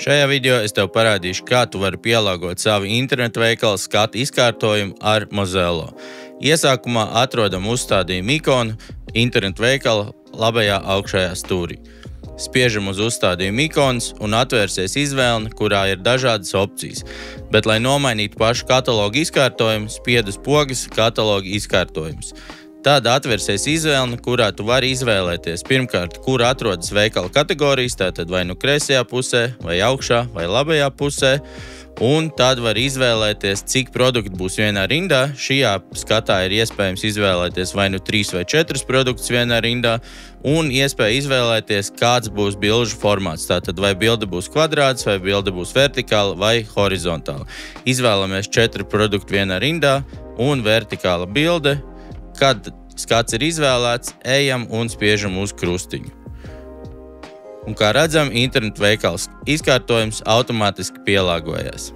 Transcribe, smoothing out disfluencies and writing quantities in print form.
Šajā video es tev parādīšu, kā tu vari pielāgot savu internetu veikala skatu izkārtojumu ar Mozello. Iesākumā atrodam uzstādījumu ikonu internetu veikala labajā augšējā stūrī. Spiežam uz uzstādījumu ikonas un atvērsies izvēle, kurā ir dažādas opcijas. Bet, lai nomainītu pašu katalogu izkārtojumu, spied uz pogas katalogu izkārtojums. Tad atvērsies izvēle, kurā tu vari izvēlēties pirmkārt, kur atrodas veikala kategorijas, tātad vai nu kreisajā pusē, vai augšā, vai labajā pusē. Un tad var izvēlēties, cik produktu būs vienā rindā. Šajā skatā ir iespējams izvēlēties vai nu 3 vai 4 produktus vienā rindā. Un iespēja izvēlēties, kāds būs bilžu formāts. Tātad vai bilde būs kvadrāts, vai bilde būs vertikāla vai horizontāla. Izvēlamies 4 produktu vienā rindā un vertikāla bilde. Kad skats ir izvēlēts, ejam un spiežam uz krustiņu. Un kā redzam, internetu veikals izkārtojums automātiski pielāgojās.